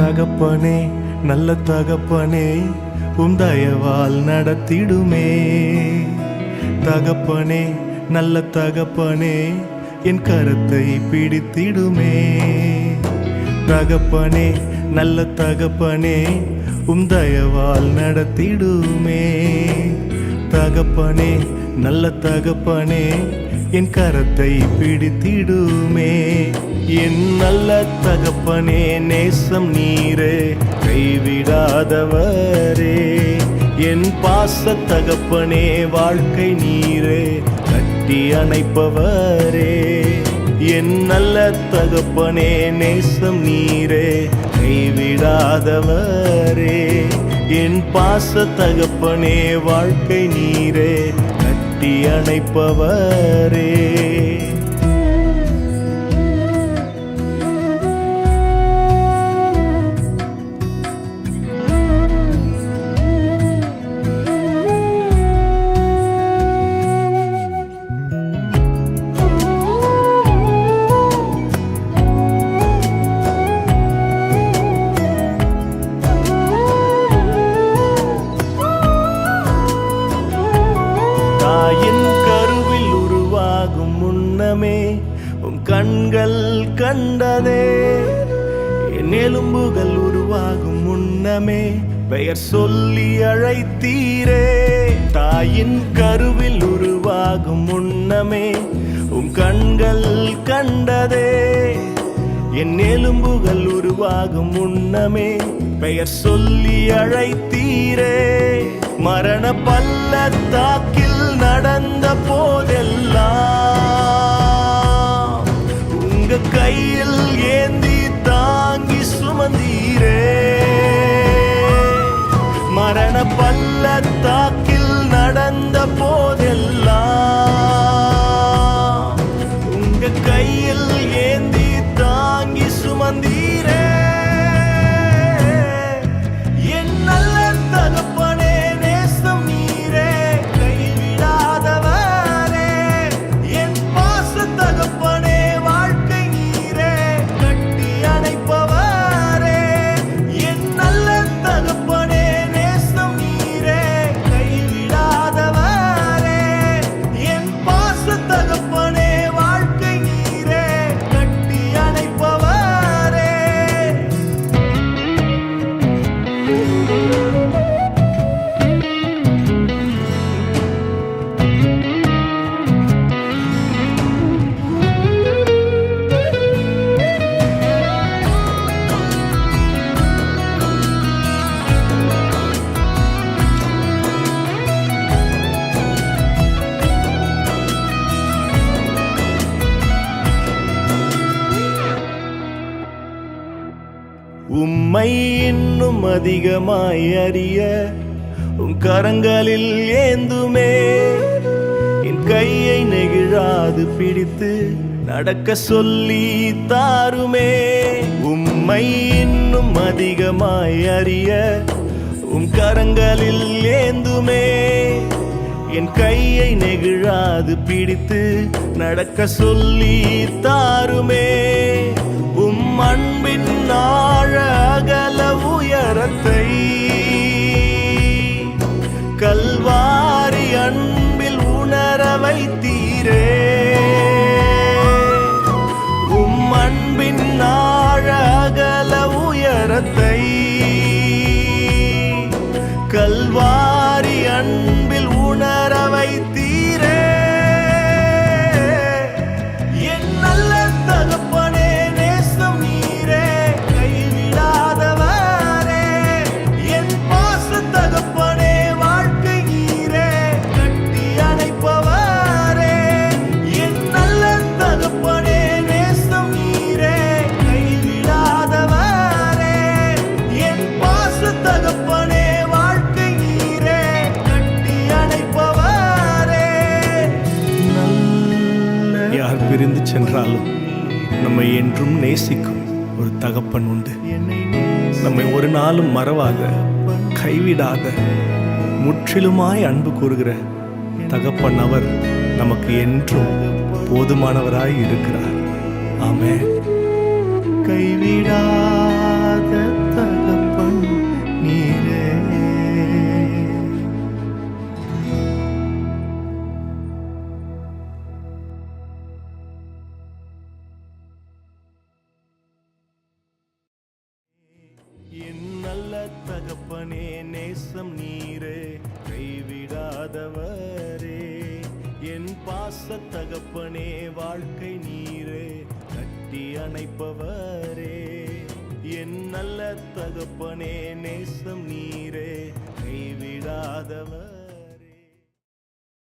தகப்பனே நல்ல தகப்பனே உம் தயவால் நடத்திடுமே. தகப்பனே நல்ல தகப்பனே என் கரத்தை பிடித்திடுமே. தகப்பனே நல்ல தகப்பனே உம் தயவால் நடத்திடுமே. தகப்பனே நல்ல தகப்பனே என் கரத்தை பிடித்திடுமே. என் நல்ல தகப்பனே நேசம் நீரே கைவிடாதவரே. என் பாச தகப்பனே வாழ்க்கை நீரே கட்டி அணைப்பவரே. என் நல்ல தகப்பனே நேசம் நீரே கைவிடாதவரே. என் பாச தகப்பனே வாழ்க்கை நீரே கட்டி அணைப்பவரே. தாயின் கருவில் உருவாகும் முன்னமே உம் கண்கள் கண்டதே. என் எலும்புகள் உருவாகும் முன்னமே பெயர் சொல்லி அழைத்தீரே. தாயின் கருவில் உருவாகும் முன்னமே உம் கண்கள் கண்டதே. என் எலும்புகள் உருவாகும் முன்னமே பெயர் சொல்லி அழைத்தீரே. மரண பள்ளத்தாக்கில் நடந்த போதெல்லாம் உங்க கையில் ஏந்தி தாங்கி சுமந்தீரே. மரண பள்ளத்தாக்கில் நடந்த போதெல்லாம் உங்க கையில் ஏந்தி தாங்கி சுமந்தீரே. என் நல்ல தகப்பனே நேசம் நீரே கைவிடாதவரே. என் பாச தகப்பனே வாழ்க்கை நீரே கட்டி அணைப்பவரே. என் நல்ல தகப்பனே நேசம் நீரே கைவிடாதவரே. என் பாச தகப்பனே வாழ்க்கை நீரே கட்டி அணைப்பவரே. உம்மை இன்னும் அதிகமாய் அறிய உம் கரங்களில் ஏந்துமே. என் கையை நெகிழாது பிடித்து நடக்க சொல்லி தாருமே. உம்மை இன்னும் அதிகமாய் அறிய உம் கரங்களில் ஏந்துமே. என் கையை நெகிழாது பிடித்து நடக்க சொல்லி தாருமே. உம் அன்பின் ஆழ அகல உயரத்தை கல்வாரி அன்பில் உணர வைத்தீரே. உம் அன்பின் ஆழ அகல உயரத்தை கல்வாரி அன்பில் உணர வைத்தீரே. என் நல்ல தகப்பனே நேசம் நீரே கைவிடாதவரே. என் பாச தகப்பனே வாழ்க்கை நீரே கட்டி அணைப்பவரே. என் நல்ல தகப்பனே நேசம் நீரே கைவிடாதவரே. என் பாச தகப்பனே வாழ்க்கை நீரே கட்டி அணைப்பவரே. யார் பிரிந்து சென்றாலும் நம்மை என்றும் நேசிக்கும் ஒரு தகப்பன் உண்டு. நம்மை ஒரு நாளும் மறவாத கைவிடாத முற்றிலுமாய் அன்பு கூறுகிற தகப்பன் அவர் நமக்கு என்றும் போதுமானவராய் இருக்கிறார். ஆமென். கைவிடாத என் நல்ல தகப்பனே நேசம் நீரே கைவிடாதவரே, என் பாச தகப்பனே வாழ்க்கை நீரே கட்டி அணைப்பவரே, என் நல்ல தகப்பனே நேசம் நீரே கைவிடாதவர்.